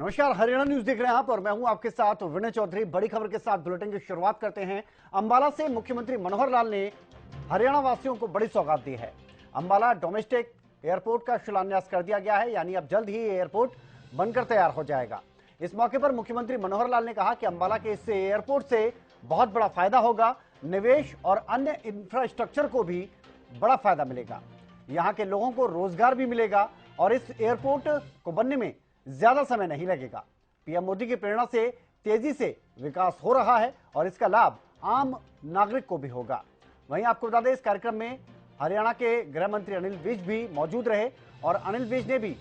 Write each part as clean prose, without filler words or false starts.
नमस्कार, हरियाणा न्यूज देख रहे हैं आप और मैं हूं आपके साथ विनय चौधरी। बड़ी खबर के साथ बुलेटिन की शुरुआत करते हैं। अंबाला से मुख्यमंत्री मनोहर लाल ने हरियाणा वासियों को बड़ी सौगात दी है। अंबाला डोमेस्टिक एयरपोर्ट का शिलान्यास कर दिया गया है, यानी अब जल्द ही एयरपोर्ट बनकर तैयार हो जाएगा। इस मौके पर मुख्यमंत्री मनोहर लाल ने कहा कि अंबाला के इस एयरपोर्ट से बहुत बड़ा फायदा होगा, निवेश और अन्य इंफ्रास्ट्रक्चर को भी बड़ा फायदा मिलेगा, यहाँ के लोगों को रोजगार भी मिलेगा और इस एयरपोर्ट को बनने में ज्यादा समय नहीं लगेगा। पीएम मोदी की प्रेरणा से तेजी से विकास हो रहा है और इसका लाभ आम नागरिक को भी होगा। वहीं आपको बता दें, इस कार्यक्रम में हरियाणा के गृह मंत्री अनिल विज भी मौजूद रहे और अनिल विज ने भी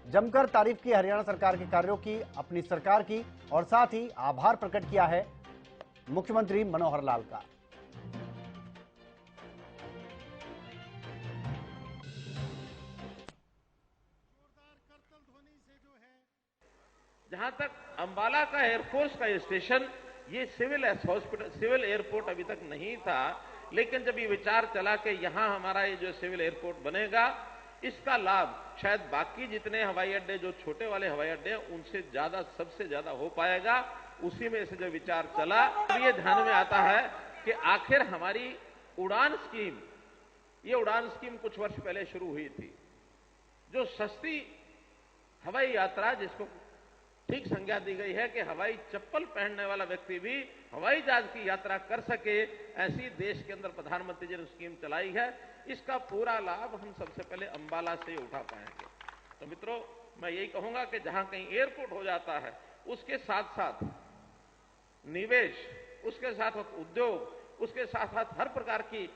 जमकर तारीफ की हरियाणा सरकार के कार्यों की, अपनी सरकार की, और साथ ही आभार प्रकट किया है मुख्यमंत्री मनोहर लाल का। जहां तक अंबाला का एयरफोर्स का स्टेशन, ये सिविल हॉस्पिटल, सिविल एयरपोर्ट अभी तक नहीं था, लेकिन जब ये विचार चला कि यहां हमारा ये जो सिविल एयरपोर्ट बनेगा, इसका लाभ शायद बाकी जितने हवाई अड्डे, जो छोटे वाले हवाई अड्डे हैं, उनसे ज्यादा, सबसे ज्यादा हो पाएगा। उसी में से जो विचार चला, ये ध्यान में आता है कि आखिर हमारी उड़ान स्कीम, ये उड़ान स्कीम कुछ वर्ष पहले शुरू हुई थी, जो सस्ती हवाई यात्रा, जिसको ठीक संज्ञा दी गई है कि हवाई चप्पल पहनने वाला व्यक्ति भी हवाई जहाज की यात्रा कर सके, ऐसी देश के अंदर प्रधानमंत्री जी ने स्कीम चलाई है। इसका पूरा लाभ हम सबसे पहले अंबाला से उठा पाएंगे। तो मित्रों, मैं यही कहूंगा कि जहां कहीं एयरपोर्ट हो जाता है, उसके साथ साथ निवेश, उसके साथ साथ उद्योग, उसके साथ साथ हर प्रकार की,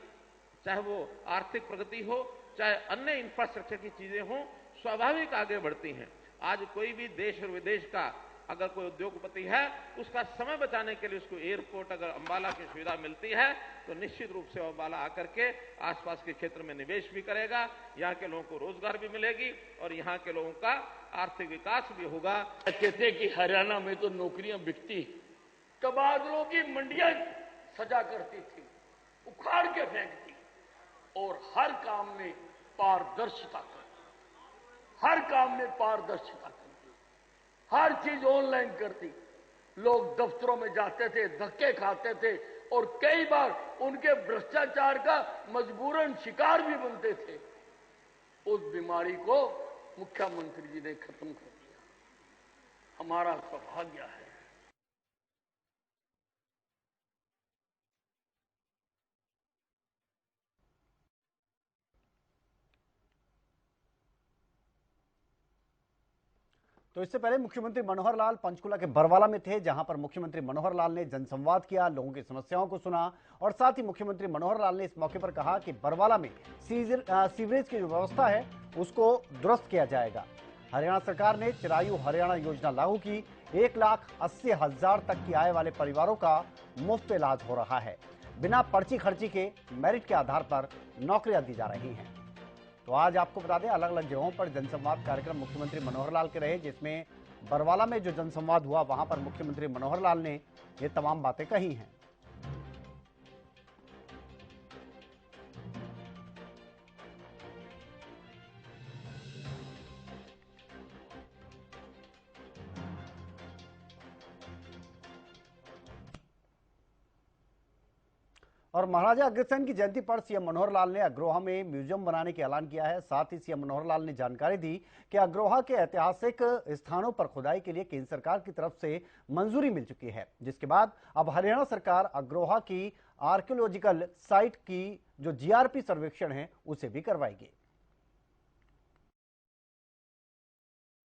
चाहे वो आर्थिक प्रगति हो, चाहे अन्य इंफ्रास्ट्रक्चर की चीजें हो, स्वाभाविक आगे बढ़ती हैं। आज कोई भी देश और विदेश का अगर कोई उद्योगपति है, उसका समय बचाने के लिए उसको एयरपोर्ट अगर अंबाला की सुविधा मिलती है, तो निश्चित रूप से अंबाला आकर के आसपास के क्षेत्र में निवेश भी करेगा, यहाँ के लोगों को रोजगार भी मिलेगी और यहाँ के लोगों का आर्थिक विकास भी होगा। कहते कि हरियाणा में तो नौकरियां बिकती, तबादलों की मंडियां सजा करती थी, उखाड़ के फेंकती और हर काम में पारदर्शिता करती, हर काम में पारदर्शिता करती, हर चीज ऑनलाइन करती। लोग दफ्तरों में जाते थे, धक्के खाते थे और कई बार उनके भ्रष्टाचार का मजबूरन शिकार भी बनते थे। उस बीमारी को मुख्यमंत्री जी ने खत्म कर दिया। हमारा सौभाग्य है। तो इससे पहले मुख्यमंत्री मनोहर लाल पंचकुला के बरवाला में थे, जहां पर मुख्यमंत्री मनोहर लाल ने जनसंवाद किया, लोगों की समस्याओं को सुना और साथ ही मुख्यमंत्री मनोहर लाल ने इस मौके पर कहा कि बरवाला में सीवरेज की जो व्यवस्था है उसको दुरुस्त किया जाएगा। हरियाणा सरकार ने चिरायु हरियाणा योजना लागू की, 1,80,000 तक की आय वाले परिवारों का मुफ्त इलाज हो रहा है, बिना पर्ची खर्ची के मेरिट के आधार पर नौकरियां दी जा रही हैं। तो आज आपको बता दें, अलग अलग जगहों पर जनसंवाद कार्यक्रम मुख्यमंत्री मनोहर लाल के रहे, जिसमें बरवाला में जो जनसंवाद हुआ, वहां पर मुख्यमंत्री मनोहर लाल ने ये तमाम बातें कही हैं। और महाराजा अग्रसेन की जयंती पर सीएम मनोहर लाल ने अग्रोहा में म्यूजियम बनाने का ऐलान किया है। साथ ही सीएम मनोहर लाल ने जानकारी दी कि अग्रोहा के ऐतिहासिक स्थानों पर खुदाई के लिए केंद्र सरकार की तरफ से मंजूरी मिल चुकी है, जिसके बाद अब हरियाणा सरकार अग्रोहा की आर्कियोलॉजिकल साइट की जो जीआरपी सर्वेक्षण है उसे भी करवाएगी।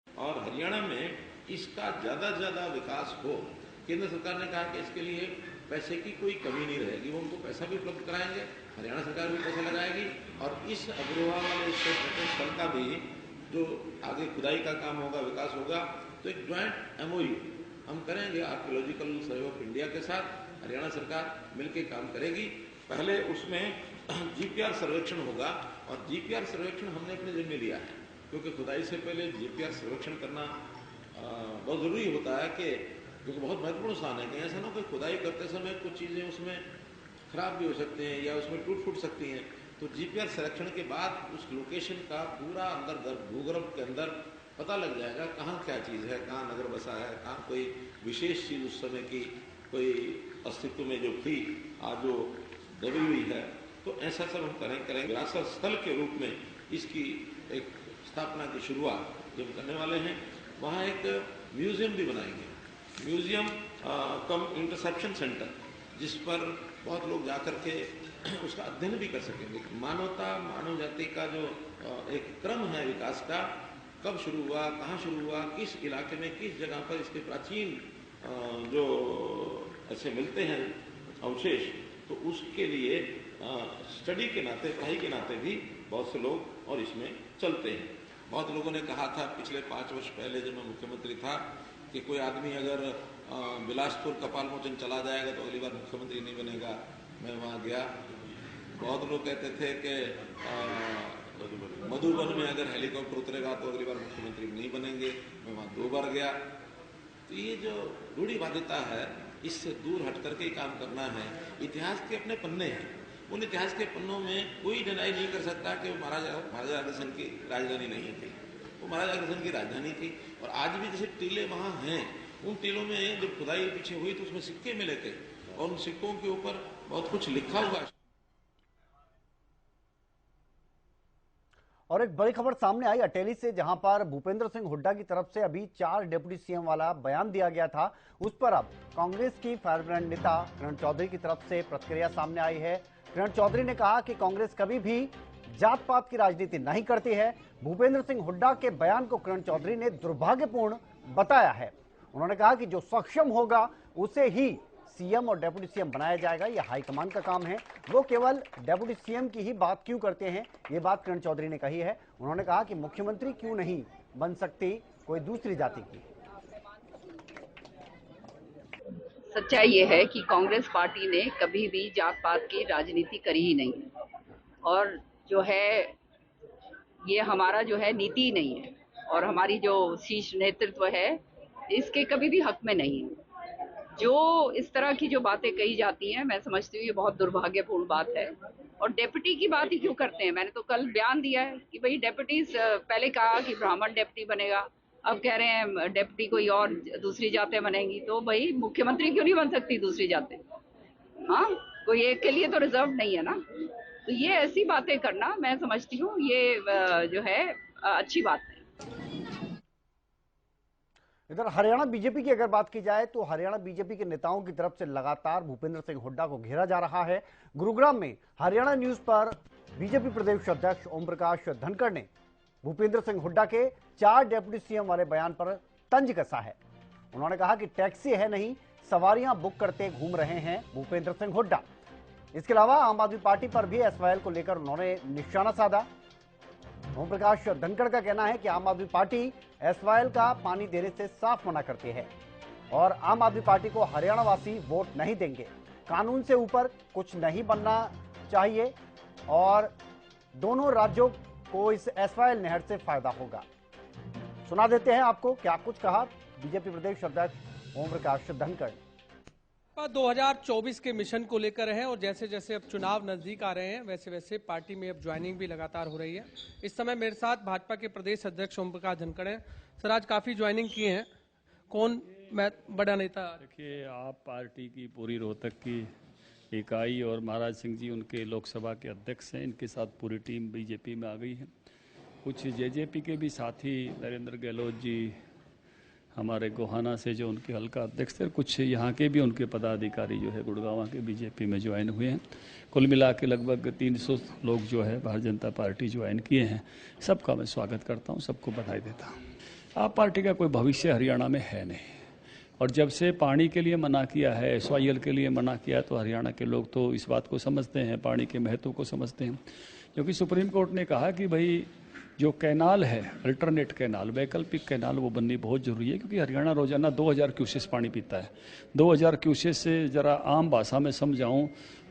और हरियाणा में इसका ज्यादा से ज्यादा विकास हो, केंद्र सरकार ने कहा कि इसके लिए पैसे की कोई कमी नहीं रहेगी, वो उनको पैसा भी उपलब्ध कराएंगे, हरियाणा सरकार भी पैसा लगाएगी और इस अग्रोहा वाले स्थल का भी जो आगे खुदाई का काम होगा, विकास होगा, तो एक ज्वाइंट एमओयू हम करेंगे आर्कियोलॉजिकल सर्वे ऑफ इंडिया के साथ। हरियाणा सरकार मिलकर काम करेगी। पहले उसमें जीपीआर सर्वेक्षण होगा और जीपीआर सर्वेक्षण हमने अपने जिम्मे लिया है, क्योंकि खुदाई से पहले जीपीआर सर्वेक्षण करना बहुत जरूरी होता है, कि क्योंकि बहुत महत्वपूर्ण स्थान है। कि ऐसा ना कि खुदाई करते समय कुछ चीजें उसमें खराब भी हो सकते हैं या उसमें टूट फूट सकती हैं, तो जीपीआर संरक्षण के बाद उस लोकेशन का पूरा अंदर भूगर्भ के अंदर पता लग जाएगा कहाँ क्या चीज़ है, कहाँ नगर बसा है, कहाँ कोई विशेष चीज़ उस समय की कोई अस्तित्व में जो थी आज जो दबी हुई है। तो ऐसा सब हम करेंगे। विरासत स्थल के रूप में इसकी एक स्थापना की शुरुआत जो हम करने वाले हैं। वहाँ एक म्यूजियम भी बनाएंगे, म्यूजियम कम इंटरसेप्शन सेंटर, जिस पर बहुत लोग जाकर के उसका अध्ययन भी कर सकेंगे। मानवता, मानव जाति का जो एक क्रम है विकास का, कब शुरू हुआ, कहाँ शुरू हुआ, किस इलाके में, किस जगह पर इसके प्राचीन जो ऐसे मिलते हैं अवशेष, तो उसके लिए स्टडी के नाते, पढ़ाई के नाते भी बहुत से लोग और इसमें चलते हैं। बहुत लोगों ने कहा था पिछले 5 वर्ष पहले जब मैं मुख्यमंत्री था कि कोई आदमी अगर बिलासपुर कपालमोचन चला जाएगा तो अगली बार मुख्यमंत्री नहीं बनेगा। मैं वहाँ गया, बहुत लोग कहते थे कि मधुबन में अगर हेलीकॉप्टर उतरेगा तो अगली बार मुख्यमंत्री नहीं बनेंगे। मैं वहाँ 2 बार गया। तो ये जो रूढ़िवादिता है, इससे दूर हट करके ही काम करना है। इतिहास के अपने पन्ने हैं, उन इतिहास के पन्नों में कोई डिनाई नहीं कर सकता कि महाराजा अग्रसेन की राजधानी नहीं थी, वो महाराजा अग्रसेन की राजधानी थी। और आज भी जैसे टीले वहाँ हैं, उन टीलों में जब खुदाई पीछे हुई तो उसमें सिक्के मिले थे और उन सिक्कों के ऊपर बहुत कुछ लिखा हुआ। और एक बड़ी खबर सामने आई अटेली से, जहां पर भूपेंद्र सिंह हुड्डा की तरफ से अभी 4 डिप्टी सीएम वाला बयान दिया गया था, उस पर अब कांग्रेस की फायरब्रांड नेता किरण चौधरी की तरफ से प्रतिक्रिया सामने आई है। किरण चौधरी ने कहा कि कांग्रेस कभी भी जात पात की राजनीति नहीं करती है। भूपेंद्र सिंह हुड्डा के बयान को किरण चौधरी ने दुर्भाग्यपूर्ण बताया है। उन्होंने कहा कि जो सक्षम होगा उसे ही सीएम और डेप्यूटी सीएम बनाया जाएगा, यह हाईकमान का काम है, वो केवल डेप्यूटी सीएम की ही बात क्यों करते हैं, ये बात किरण चौधरी ने कही है। उन्होंने कहा कि मुख्यमंत्री क्यों नहीं बन सकती कोई दूसरी जाति की। सच्चाई ये है कि कांग्रेस पार्टी ने कभी भी जात पात की राजनीति करी ही नहीं, और जो है ये हमारा जो है नीति ही नहीं है, और हमारी जो शीर्ष नेतृत्व है इसके कभी भी हक में नहीं है। जो इस तरह की जो बातें कही जाती हैं, मैं समझती हूँ ये बहुत दुर्भाग्यपूर्ण बात है। और डेप्यूटी की बात ही क्यों करते हैं? मैंने तो कल बयान दिया है कि भाई डेप्यूटी, पहले कहा कि ब्राह्मण डेप्यूटी बनेगा, अब कह रहे हैं डेप्यूटी कोई और दूसरी जातें बनेंगी। तो भाई मुख्यमंत्री क्यों नहीं बन सकती दूसरी जातें? हाँ, कोई एक के लिए तो रिजर्व नहीं है ना। तो ये ऐसी बातें करना मैं समझती हूँ ये जो है अच्छी बात है। इधर हरियाणा बीजेपी की अगर बात की जाए तो हरियाणा बीजेपी के नेताओं की तरफ से लगातार भूपेंद्र सिंह हुड्डा को घेरा जा रहा है। गुरुग्राम में हरियाणा न्यूज पर बीजेपी प्रदेश अध्यक्ष ओम प्रकाश धनखड़ ने भूपेंद्र सिंह हुड्डा के 4 डेप्यूटी सीएम वाले बयान पर तंज कसा है। उन्होंने कहा कि टैक्सी है नहीं, सवारियां बुक करते घूम रहे हैं भूपेंद्र सिंह हुड्डा। इसके अलावा आम आदमी पार्टी पर भी एसवाईएल को लेकर उन्होंने निशाना साधा। ओम प्रकाश धनखड़ का कहना है कि आम आदमी पार्टी एसवाईएल का पानी देने से साफ मना करती है और आम आदमी पार्टी को हरियाणा वासी वोट नहीं देंगे। कानून से ऊपर कुछ नहीं बनना चाहिए और दोनों राज्यों को इस एसवाईएल नहर से फायदा होगा। सुना देते हैं आपको क्या कुछ कहा बीजेपी प्रदेश अध्यक्ष ओम प्रकाश धनखड़। 2024 के मिशन को लेकर है और जैसे जैसे अब चुनाव नजदीक आ रहे हैं वैसे वैसे पार्टी में अब ज्वाइनिंग भी लगातार हो रही है। इस समय मेरे साथ भाजपा के प्रदेश अध्यक्ष ओम प्रकाश धनखड़ हैं। सर, आज काफी ज्वाइनिंग किए हैं, कौन बड़ा नेता? देखिए, आप पार्टी की पूरी रोहतक की इकाई और महाराज सिंह जी उनके लोकसभा के अध्यक्ष हैं, इनके साथ पूरी टीम बीजेपी में आ गई है। कुछ जेजेपी के भी साथी नरेंद्र गहलोत जी हमारे गोहाना से जो उनके हल्का अध्यक्ष थे, कुछ यहाँ के भी उनके पदाधिकारी जो है गुड़गांव के बीजेपी में ज्वाइन हुए हैं। कुल मिला के लगभग 300 लोग जो है भारतीय जनता पार्टी ज्वाइन किए हैं। सबका मैं स्वागत करता हूँ, सबको बधाई देता हूँ। आप पार्टी का कोई भविष्य हरियाणा में है नहीं, और जब से पानी के लिए मना किया है, एसवाईएल के लिए मना किया, तो हरियाणा के लोग तो इस बात को समझते हैं, पानी के महत्व को समझते हैं। क्योंकि सुप्रीम कोर्ट ने कहा कि भाई जो कैनाल है, अल्टरनेट कैनाल, वैकल्पिक कैनाल, वो बननी बहुत जरूरी है, क्योंकि हरियाणा रोजाना 2000 क्यूसेस पानी पीता है। 2000 क्यूसेस से जरा आम भाषा में समझाऊं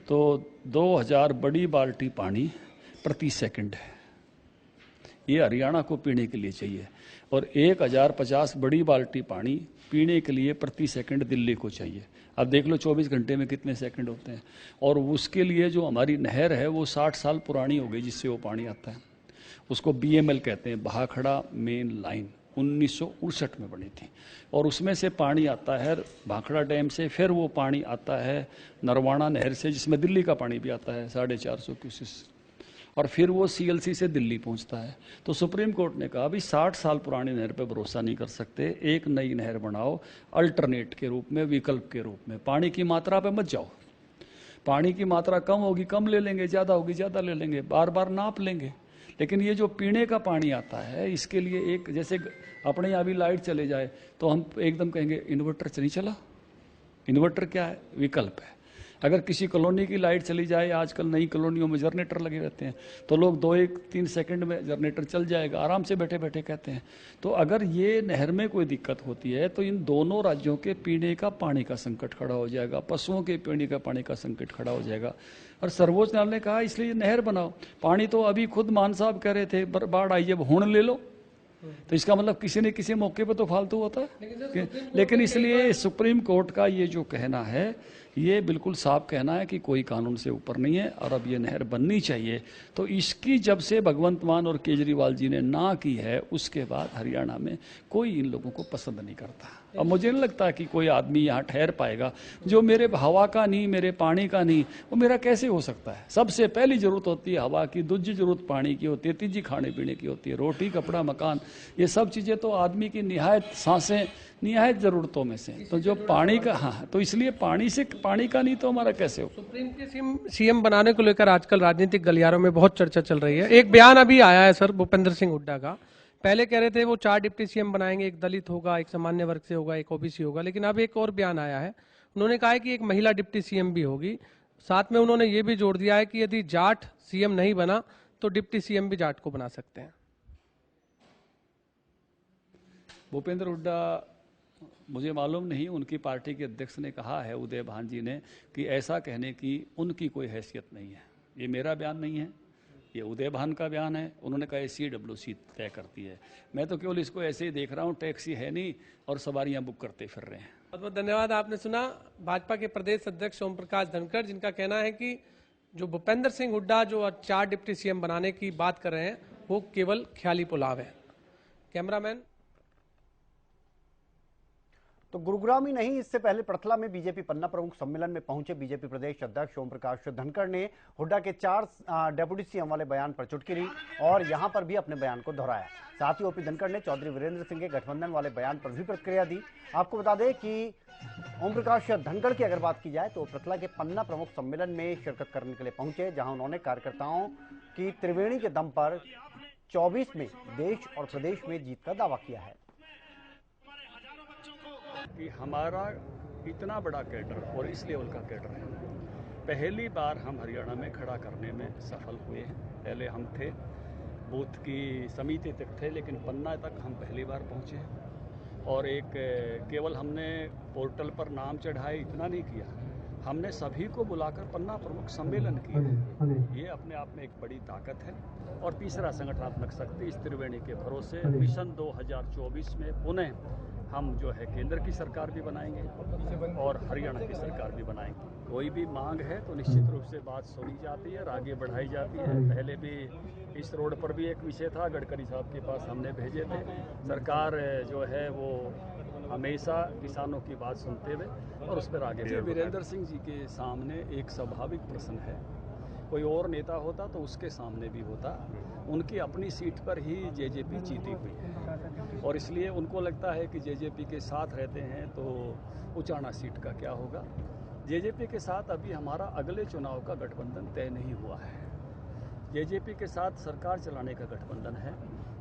तो 2000 बड़ी बाल्टी पानी प्रति सेकंड है, ये हरियाणा को पीने के लिए चाहिए। और 1050 बड़ी बाल्टी पानी पीने के लिए प्रति सेकंड दिल्ली को चाहिए। अब देख लो 24 घंटे में कितने सेकंड होते हैं। और उसके लिए जो हमारी नहर है वो 60 साल पुरानी हो गई जिससे वो पानी आता है, उसको BML कहते हैं, बहाखड़ा मेन लाइन। 1969 में बनी थी और उसमें से पानी आता है भाखड़ा डैम से, फिर वो पानी आता है नरवाना नहर से जिसमें दिल्ली का पानी भी आता है 450 क्यूसेस, और फिर वो सीएलसी से दिल्ली पहुंचता है। तो सुप्रीम कोर्ट ने कहा भी 60 साल पुरानी नहर पे भरोसा नहीं कर सकते, एक नई नहर बनाओ अल्टरनेट के रूप में, विकल्प के रूप में। पानी की मात्रा पे मत जाओ, पानी की मात्रा कम होगी कम ले लेंगे, ज़्यादा होगी ज़्यादा ले लेंगे, बार बार नाप लेंगे। लेकिन ये जो पीने का पानी आता है इसके लिए एक, जैसे अपने यहाँ भी लाइट चले जाए तो हम एकदम कहेंगे इन्वर्टर नहीं चला। इन्वर्टर क्या है? विकल्प है। अगर किसी कॉलोनी की लाइट चली जाए, आजकल नई कॉलोनियों में जनरेटर लगे रहते हैं, तो लोग 2-3 सेकंड में जनरेटर चल जाएगा, आराम से बैठे बैठे कहते हैं। तो अगर ये नहर में कोई दिक्कत होती है तो इन दोनों राज्यों के पीने का पानी का संकट खड़ा हो जाएगा, पशुओं के पीने का पानी का संकट खड़ा हो जाएगा। और सर्वोच्च न्यायालय ने कहा इसलिए नहर बनाओ। पानी तो अभी खुद मान साहब कह रहे थे बाढ़ आई जब हुण ले लो, तो इसका मतलब किसी न किसी मौके पर तो फालतू होता है। लेकिन इसलिए सुप्रीम कोर्ट का ये जो कहना है ये बिल्कुल साफ कहना है कि कोई कानून से ऊपर नहीं है और अब ये नहर बननी चाहिए। तो इसकी जब से भगवंत मान और केजरीवाल जी ने ना की है उसके बाद हरियाणा में कोई इन लोगों को पसंद नहीं करता। अब मुझे नहीं लगता कि कोई आदमी यहाँ ठहर पाएगा जो मेरे हवा का नहीं, मेरे पानी का नहीं, वो मेरा कैसे हो सकता है। सबसे पहली जरूरत होती है हवा की, दूसरी जरूरत पानी की होती है, तीसरी खाने पीने की होती है, रोटी कपड़ा मकान, ये सब चीज़ें तो आदमी की निहायत सांसें निहायत जरूरतों में से। तो जो पानी का, हाँ, तो इसलिए पानी का नहीं तो हमारा कैसे हो। सुप्रीम के सीएम बनाने को लेकर आजकल राजनीतिक गलियारों में बहुत चर्चा चल रही है। एक बयान अभी आया है सर भूपेंद्र सिंह हुड्डा का। पहले कह रहे थे वो 4 डिप्टी सीएम बनाएंगे, एक दलित होगा, एक सामान्य वर्ग से होगा, एक ओबीसी होगा। लेकिन अब एक और बयान आया है, उन्होंने कहा है कि एक महिला डिप्टी सीएम भी होगी। साथ में उन्होंने ये भी जोड़ दिया है कि यदि जाट सीएम नहीं बना तो डिप्टी सीएम भी जाट को बना सकते हैं। भूपेंद्र हुड्डा, मुझे मालूम नहीं, उनकी पार्टी के अध्यक्ष ने कहा है उदय भान जी ने कि ऐसा कहने की उनकी कोई हैसियत नहीं है। ये मेरा बयान नहीं है, ये उदय भान का बयान है। उन्होंने कहा CWC तय करती है। मैं तो केवल इसको ऐसे ही देख रहा हूँ, टैक्सी है नहीं और सवारियां बुक करते फिर रहे हैं। बहुत बहुत धन्यवाद। आपने सुना भाजपा के प्रदेश अध्यक्ष ओम प्रकाश धनखड़, जिनका कहना है कि जो भूपेंद्र सिंह हुड्डा जो 4 डिप्टी सीएम बनाने की बात कर रहे हैं वो केवल ख्याली पुलाव है। कैमरामैन। तो गुरुग्राम ही नहीं, इससे पहले पड़थला में बीजेपी पन्ना प्रमुख सम्मेलन में पहुंचे बीजेपी प्रदेश अध्यक्ष ओम प्रकाश धनखड़ ने हुड्डा के 4 डेप्यूटी सीएम वाले बयान पर चुटकी ली और यहां पर भी अपने बयान को दोहराया। साथ ही ओपी धनखड़ ने चौधरी वीरेंद्र सिंह के गठबंधन वाले बयान पर भी प्रतिक्रिया दी। आपको बता दें कि ओम प्रकाश धनखड़ की अगर बात की जाए तो पड़थला के पन्ना प्रमुख सम्मेलन में शिरकत करने के लिए पहुंचे, जहां उन्होंने कार्यकर्ताओं की त्रिवेणी के दम पर 24 में देश और प्रदेश में जीत का दावा किया है कि हमारा इतना बड़ा कैडर और इस लेवल का कैडर है, पहली बार हम हरियाणा में खड़ा करने में सफल हुए हैं। पहले हम थे बूथ की समिति तक थे, लेकिन पन्ना तक हम पहली बार पहुंचे हैं। और एक केवल हमने पोर्टल पर नाम चढ़ाए इतना नहीं किया, हमने सभी को बुलाकर पन्ना प्रमुख सम्मेलन किया। ये अपने आप में एक बड़ी ताकत है। और तीसरा संगठनात्मक शक्ति इस त्रिवेणी के भरोसे मिशन 2024 में पुनः हम जो है केंद्र की सरकार भी बनाएंगे और हरियाणा की सरकार भी बनाएंगे। कोई भी मांग है तो निश्चित रूप से बात सुनी जाती है और आगे बढ़ाई जाती है। पहले भी इस रोड पर भी एक विषय था, गडकरी साहब के पास हमने भेजे थे। सरकार जो है वो हमेशा किसानों की बात सुनते हुए और उस पर आगे। वीरेंद्र सिंह जी के सामने एक स्वाभाविक प्रश्न है, कोई और नेता होता तो उसके सामने भी होता। उनकी अपनी सीट पर ही जेजेपी जीती हुई है और इसलिए उनको लगता है कि जेजेपी के साथ रहते हैं तो उचाना सीट का क्या होगा। जेजेपी के साथ अभी हमारा अगले चुनाव का गठबंधन तय नहीं हुआ है। जेजेपी के साथ सरकार चलाने का गठबंधन है,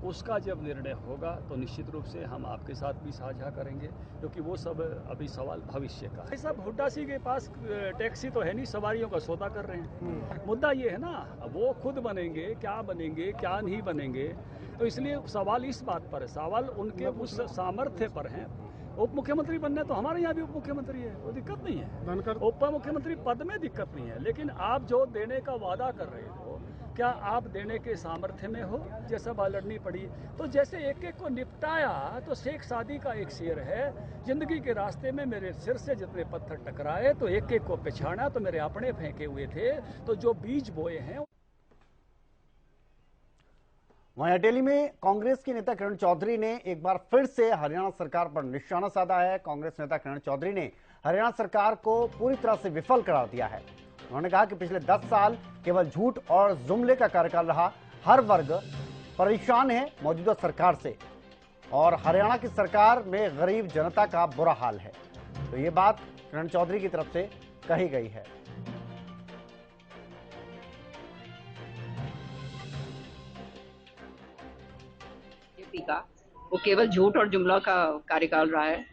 उसका जब निर्णय होगा तो निश्चित रूप से हम आपके साथ भी साझा करेंगे, क्योंकि वो सब अभी सवाल भविष्य का है। सब हुड्डा सिंह के पास टैक्सी तो है नहीं, सवारियों का सौदा कर रहे हैं। मुद्दा ये है ना, वो खुद बनेंगे क्या नहीं बनेंगे, तो इसलिए सवाल इस बात पर है, सवाल उनके उस सामर्थ्य पर है। उप मुख्यमंत्री बनने तो हमारे यहाँ भी उप मुख्यमंत्री है, वो दिक्कत नहीं है। उप मुख्यमंत्री पद में दिक्कत नहीं है, लेकिन आप जो देने का वादा कर रहे हो, क्या आप देने के सामर्थ्य में हो। जैसा बात लड़नी पड़ी तो जैसे एक एक को निपटाया, तो शेख सादी का एक शेर है, जिंदगी के रास्ते में मेरे सिर से जितने पत्थर टकराए तो एक एक को पछाड़ा, तो मेरे अपने फेंके हुए थे, तो जो बीज बोए हैं। वहीं अटेली में कांग्रेस के नेता किरण चौधरी ने एक बार फिर से हरियाणा सरकार पर निशाना साधा है। कांग्रेस नेता किरण चौधरी ने हरियाणा सरकार को पूरी तरह से विफल करार दिया है। उन्होंने कहा कि पिछले 10 साल केवल झूठ और जुमले का कार्यकाल रहा। हर वर्ग परेशान है मौजूदा सरकार से और हरियाणा की सरकार में गरीब जनता का बुरा हाल है। तो ये बात किरण चौधरी की तरफ से कही गई है। बीजेपी का वो केवल झूठ और जुमला का कार्यकाल रहा है।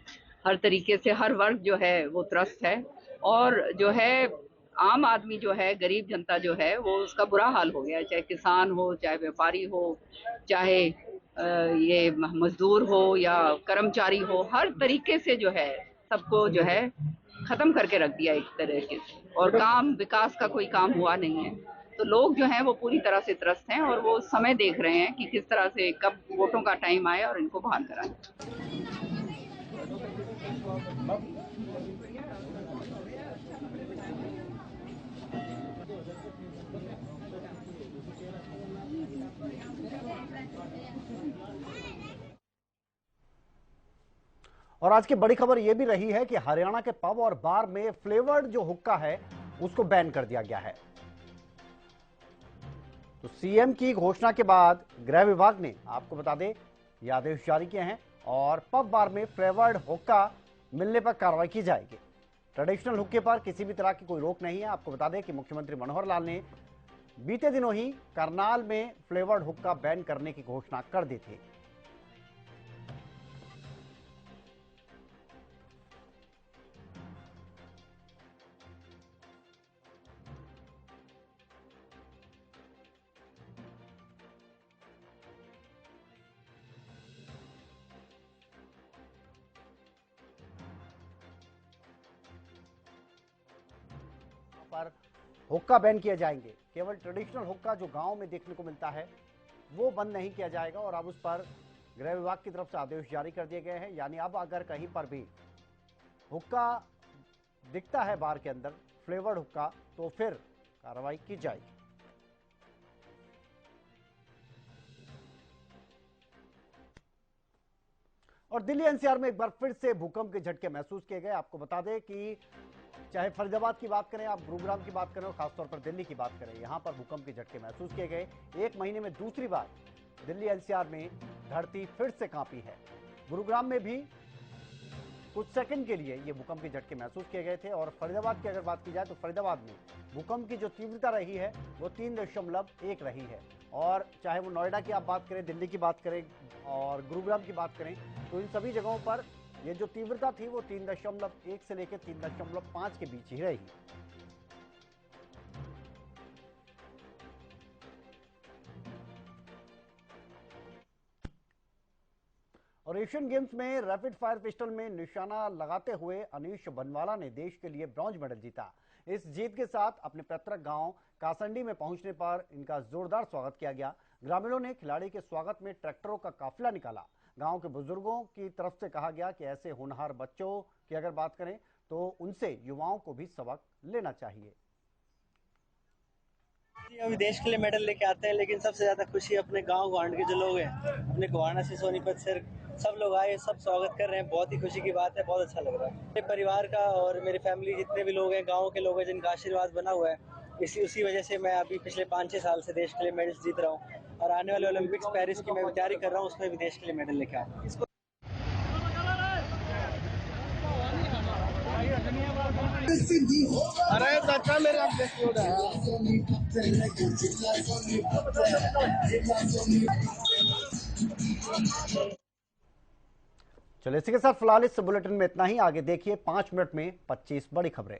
हर तरीके से हर वर्ग जो है वो त्रस्त है और जो है आम आदमी जो है, गरीब जनता जो है, वो उसका बुरा हाल हो गया है। चाहे किसान हो, चाहे व्यापारी हो, चाहे ये मजदूर हो या कर्मचारी हो, हर तरीके से जो है सबको जो है खत्म करके रख दिया एक तरीके से। और काम विकास का कोई काम हुआ नहीं है। तो लोग जो हैं वो पूरी तरह से त्रस्त हैं और वो समय देख रहे हैं कि किस तरह से कब वोटों का टाइम आए और इनको बाहर कराएं। और आज की बड़ी खबर यह भी रही है कि हरियाणा के पब और बार में फ्लेवर्ड जो हुक्का है उसको बैन कर दिया गया है। तो सीएम की घोषणा के बाद गृह विभाग ने, आपको बता दें, ये आदेश जारी किए हैं और पब बार में फ्लेवर्ड हुक्का मिलने पर कार्रवाई की जाएगी। ट्रेडिशनल हुक्के पर किसी भी तरह की कोई रोक नहीं है। आपको बता दें कि मुख्यमंत्री मनोहर लाल ने बीते दिनों ही करनाल में फ्लेवर्ड हुक्का बैन करने की घोषणा कर दी थी। पर हुक्का बैन किए जाएंगे। केवल ट्रेडिशनल हुक्का जो गांव में देखने को मिलता है वो बंद नहीं किया जाएगा और अब उस पर गृह विभाग की तरफ से आदेश जारी कर दिए गए हैं। यानी अब अगर कहीं पर भी हुक्का दिखता है बार के अंदर, फ्लेवर्ड हुक्का, तो फिर कार्रवाई की जाएगी। और दिल्ली एनसीआर में एक बार फिर से भूकंप के झटके महसूस किए गए। आपको बता दें कि चाहे फरीदाबाद की बात करें, आप गुरुग्राम की बात करें और खासतौर पर दिल्ली की बात करें, यहां पर भूकंप के झटके महसूस किए गए। एक महीने में दूसरी बार दिल्ली एनसीआर में धरती फिर से कांपी है। गुरुग्राम में भी कुछ सेकंड के लिए ये भूकंप के झटके महसूस किए गए थे। और फरीदाबाद की अगर बात की जाए तो फरीदाबाद में भूकंप की जो तीव्रता रही है वो 3.1 रही है। और चाहे वो नोएडा की आप बात करें, दिल्ली की बात करें और गुरुग्राम की बात करें, तो इन सभी जगहों पर ये जो तीव्रता थी वो 3.1 से लेकर 3.5 के बीच ही रही। और एशियन गेम्स में रैपिड फायर पिस्टल में निशाना लगाते हुए अनीश बनवाला ने देश के लिए ब्रॉन्ज मेडल जीता। इस जीत के साथ अपने पैतृक गांव कासंडी में पहुंचने पर इनका जोरदार स्वागत किया गया। ग्रामीणों ने खिलाड़ी के स्वागत में ट्रैक्टरों का काफिला निकाला। गांव के बुजुर्गों की तरफ से कहा गया कि ऐसे होनहार बच्चों की अगर बात करें तो उनसे युवाओं को भी सबक लेना चाहिए। अभी देश के लिए मेडल लेके आते हैं, लेकिन सबसे ज्यादा खुशी अपने गांव गोहांड के जो लोग हैं, अपने गोहाना से सोनीपत से सब लोग आए, सब स्वागत कर रहे हैं। बहुत ही खुशी की बात है, बहुत अच्छा लग रहा है। मेरे परिवार का और मेरी फैमिली जितने भी लोग हैं, गांव के लोग हैं, जिनका आशीर्वाद बना हुआ है, उसी वजह से मैं अभी पिछले 5-6 साल से देश के लिए मेडल्स जीत रहा हूँ। और आने वाले ओलंपिक्स पेरिस की मैं तैयारी कर रहा हूँ, उसमें भी देश के लिए मेडल लेके आऊँ। अरे बच्चा मेरा चलिए, इसी के साथ फिलहाल इस बुलेटिन में इतना ही। आगे देखिए 5 मिनट में 25 बड़ी खबरें।